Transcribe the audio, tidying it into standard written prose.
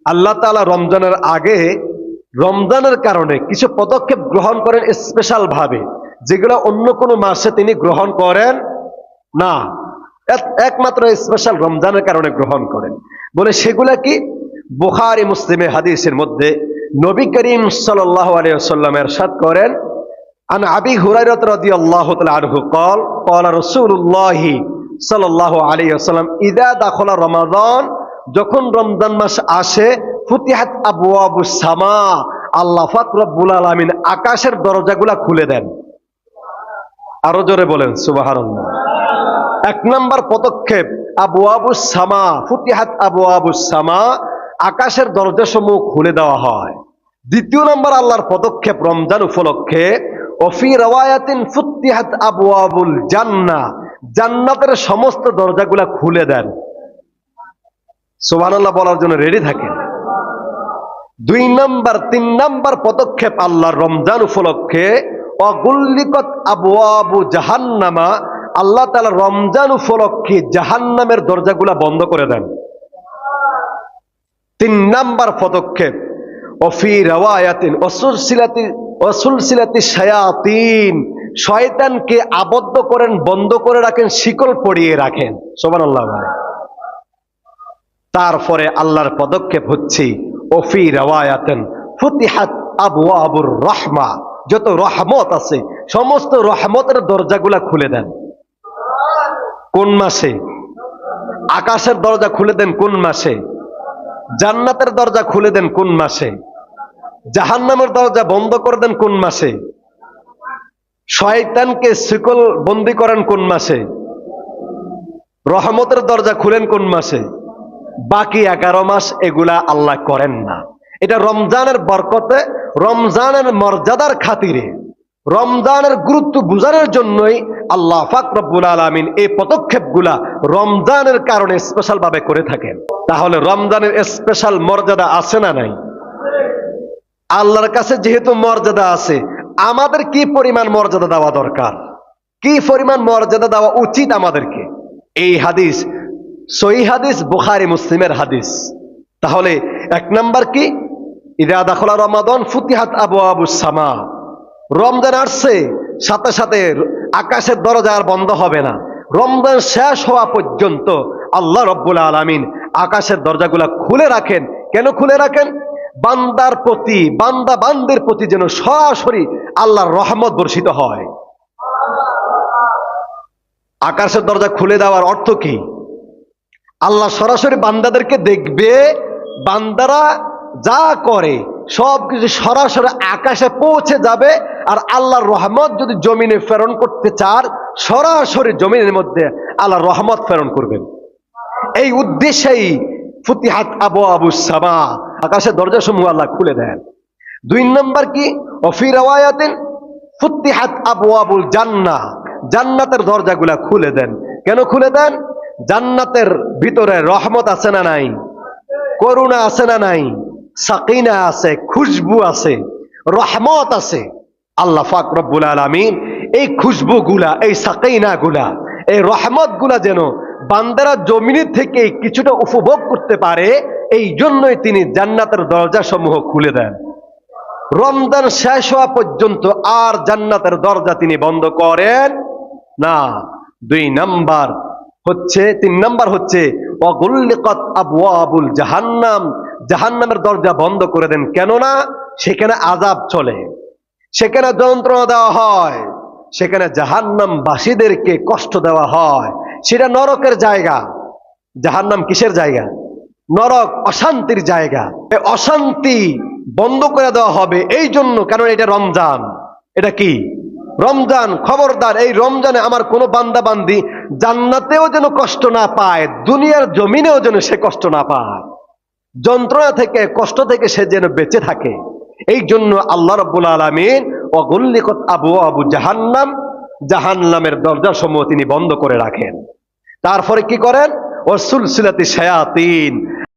আল্লাহ তাআলা রমজানের আগে রমজানের কারণে কিছু পদক্ষেপ গ্রহণ করেন স্পেশাল ভাবে, যেগুলো অন্য কোনো মাসে তিনি গ্রহণ করেন না, একমাত্র স্পেশাল রমজানের কারণে গ্রহণ করেন। বলে সেগুলা কি? বুখারী মুসলিমের হাদিসের মধ্যে নবী করিম সাল্লাল্লাহু আলাইহি ওয়াসাল্লাম ইরশাদ করেন, আন আবি হুরায়রা রাদিয়াল্লাহু তাআলা আনহু قال قال رسول الله সাল্লাল্লাহু আলাইহি ওয়াসাল্লাম ইযা দাখালা রমাদান, যখন রমজান মাস আসে, ফুতিহাত আবওয়াবুস সামা, আল্লাহ পাক রব্বুল আলামিন আকাশের দরজাগুলা খুলে দেন। আরো জোরে বলেন সুবহানাল্লাহ। এক নাম্বার পদক্ষেপ আবওয়াবুস সামা, ফুতিহাত আবওয়াবুস সামা, আকাশের দরজাসমূহ খুলে দেওয়া হয়। দ্বিতীয় নাম্বার আল্লাহর পদক্ষেপ রমজান উপলক্ষে, ওফি রাওয়ায়াতিন ফুতিহাত আবওয়াবুল জান্নাহ, জান্নাতের সমস্ত দরজাগুলা খুলে দেন। সুবহানাল্লাহ বলার জন্য রেডি থাকেন। তিন নাম্বার পদক্ষেপ আল্লাহর রমজান উপলক্ষে, ওয়াগুল্লিকাত আবওয়াবু জাহান্নামা, আল্লাহ তাআলা রমজান উপলক্ষে জাহান্নামের দরজাগুলা বন্ধ করে দেন। তিন নাম্বার পদক্ষেপ, ওফি রাওয়ায়াতিন ওয়াসুলসিলাতি শায়াতিন, শয়তানকে আবদ্ধ করেন, বন্ধ করে রাখেন, শিকল পরিয়ে রাখেন। সুবহানাল্লাহ। তারপরে আল্লাহর পদক্ষেপ হচ্ছে ওফি রাওয়ায়াতিন ফুতিহাত আবওয়াবুর রাহমা, যত রহমত আছে সমস্ত রহমতের দরজাগুলা খুলে দেন। কোন মাসে? আকাশের দরজা খুলে দেন কোন মাসে? জান্নাতের দরজা খুলে দেন কোন মাসে? জাহান্নামের দরজা বন্ধ করে দেন কোন মাসে? শয়তানকে শিকল বন্দী করেন কোন মাসে? রহমতের দরজা খুলেন কোন মাসে? বাকি 11 মাস এগুলা আল্লাহ করেন না। এটা রমজানের বরকতে, রমজানের মর্যাদার খাতিরে, রমজানের গুরুত্ব বুঝানোর জন্যই আল্লাহ পাক রব্বুল আলামিন এই পদক্ষেপগুলা রমজানের কারণে স্পেশাল ভাবে করে থাকেন। তাহলে রমজানের স্পেশাল মর্যাদা আছে না নাই? আল্লাহর কাছে যেহেতু মর্যাদা আছে, আমাদের কি পরিমাণ মর্যাদা দেওয়া দরকার, কি পরিমাণ মর্যাদা দেওয়া উচিত আমাদেরকে? এই হাদিস সহিহ হাদিস, বুখারী মুসলিমের হাদিস। তাহলে এক নাম্বার কি? ইযা দাখালা রমাদান ফুতিহাত আবওয়াবুস সামা, রমজান আসছে সাথে সাথে আকাশের দরজা আর বন্ধ হবে না। রমজান শেষ হওয়া পর্যন্ত আল্লাহ রব্বুল আলামিন আকাশের দরজাগুলা খুলে রাখেন। কেন খুলে রাখেন? বান্দার প্রতি, বান্দা বান্দের প্রতি যেন সরাসরি আল্লাহর রহমত বর্ষিত হয়। আকাশের দরজা খুলে দেওয়ার অর্থ কি? আল্লাহ সরাসরি বান্দাদেরকে দেখবে, বান্দারা যা করে সবকিছু সরাসরি আকাশে পৌঁছে যাবে। আর আল্লাহর রহমত যদি জমিনে প্রেরণ করতে চান, সরাসরি জমিনের মধ্যে আল্লাহর রহমত প্রেরণ করবেন। এই উদ্দেশ্যেই ফুতিহাত আবওয়াবুস সামা, আকাশের দরজা সমূহ আল্লাহ খুলে দেন। 2 নম্বর কি? ওফি রাওয়ায়াতিন ফুতিহাত আবওয়াবুল জান্নাহ, জান্নাতের দরজাগুলা খুলে দেন। কেন খুলে দেন? জান্নাতের ভিতরে রহমত আছে না নাই? করুণা আছে না নাই? সাকিনা আছে, খুশবু আছে, রহমত আছে। আল্লাহ পাক রব্বুল আলামিন এই খুশবুগুলা, এই সাকিনাগুলা, এই রহমতগুলা যেন বান্দারা জমিনের থেকে কিছুটা উপভোগ করতে পারে, এই জন্যই তিনি জান্নাতের দরজা সমূহ খুলে দেন। রমজান শেষ হওয়া পর্যন্ত আর জান্নাতের দরজা তিনি বন্ধ করেন না। 3 নাম্বার হচ্ছে ওয়াগুল্লিকাত আবওয়াবুল জাহান্নাম, জাহান্নামের দরজা বন্ধ করে দেন। কেননা সেখানে আযাব চলে, সেখানে যন্ত্রণা দেওয়া হয়, সেখানে জাহান্নামবাসীদেরকে কষ্ট দেওয়া হয়। সেটা নরকের জায়গা। জাহান্নাম কিসের জায়গা? নরক, অশান্তির জায়গা। এই অশান্তি বন্ধ করে দেওয়া হবে এই জন্য, কারণ এটা রমজান। এটা কি? রমজান। খবরদার, এই রমজানে আমার কোনো বান্দা বান্দি জান্নাতেও যেন কষ্ট না পায়, দুনিয়ার জমিনেও যেন সে কষ্ট না পায়, যন্ত্রণা থেকে, কষ্ট থেকে সে যেন বেঁচে থাকে। এই জন্য আল্লাহ রাব্বুল আলামিন ওয়াগুল্লিকাত আবওয়াবু জাহান্নাম, জাহান্নামের দরজা সমূহ তিনি বন্ধ করে রাখেন। তারপরে কি করেন? ওয়াসুলসিলাতি শায়াতিন,